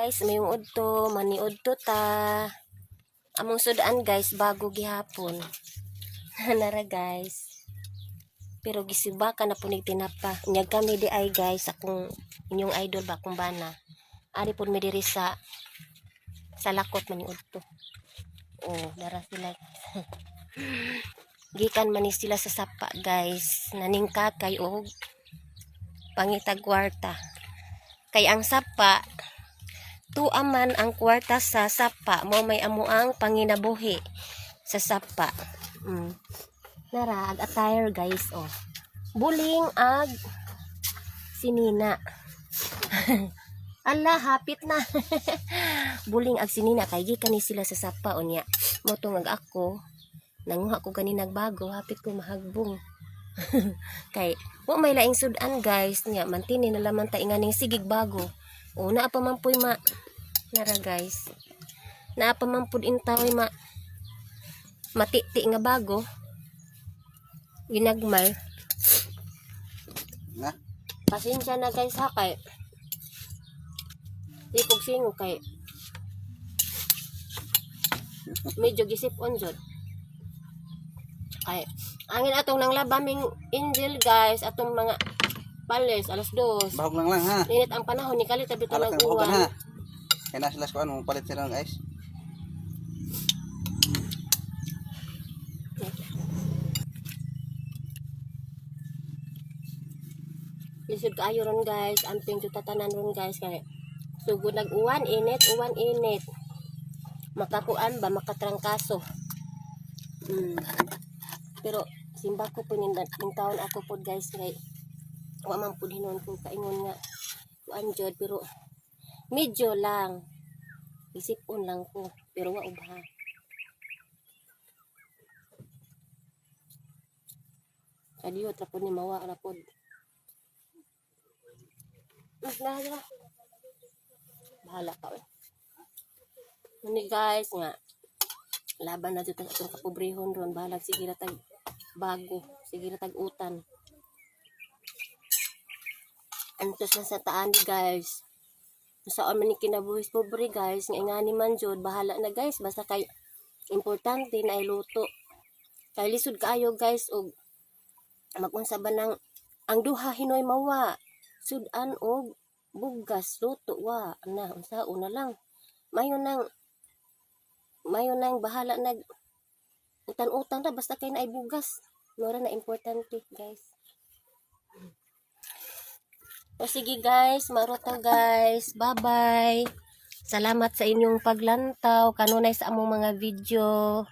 Guys, may udto, maniudto ta. Among sudaan guys, bago gihapon. Nara guys. Pero gisibaka na punig tinapa. Unyag kami di ay guys, akong inyong idol ba akong bana. Ari pud mi diri sa lakot maniudto. Oh, nara sila. Gikan man ni sila sa sapa guys. Naningka kay og pangitag kwarta. Kay ang sapa tuaman ang kwarta sa sapa mo may amuang panginabuhi sa sapa. Nara ag attire guys oh. Buling ag sinina. Ala hapit na. Buling ag sinina kay gikan ni sila sa sapa unya. Mo tungag ako nanguha ko ganinag bago hapit ko mahagbong. Kay wa may laing sudan guys nya mantini na lamang ta inganing sigig bago. O naa pa man puy nara guys. Naa pa man pud intaw matiti nga bago. Ginagmay. Na. Pasensya na guys ha kay di kog singo kay medyo gisip-on jud. Ay angin atong nang labaming angel guys atong mga palis alas 2. Bahog lang ha. Init ang panahon ni kalit tabi Alas ng ng uwan uwan. ha. Kaya nasa las ko ano, palit sila ng ice. Lisod kaayo ron guys, amping tutatanan ron guys kay sugod nag-uwan init, uwan init. Makakuan ba makatrangkaso. Pero simba ko po ning taon ako po guys kay wa man pud hinon ko kaingon nga kuan jud pero medyo lang isip-on lang ko pero wa ubha. Adiyo tra pud ni mawa ra pud. Bahala ka eh. Nani guys nga laban na dito sa atong kapobrehon ron bahalag sige ra tag bago sige ra tag utan. Antos na sa taan guys. Saan man ni kinabuhis pobre guys nga ingani man jud bahala na guys basta kay importante na iluto. Kay lisod kaayo guys og magunsa ba nang ang duha hinoy mawa sudan og bugas luto wa na unsaon na lang mayo nang bahala nag utan-utan ra basta kay naay bugas mura na importante guys. O sige guys, maroto guys. Bye-bye. Salamat sa inyong paglantaw kanunay sa among mga video.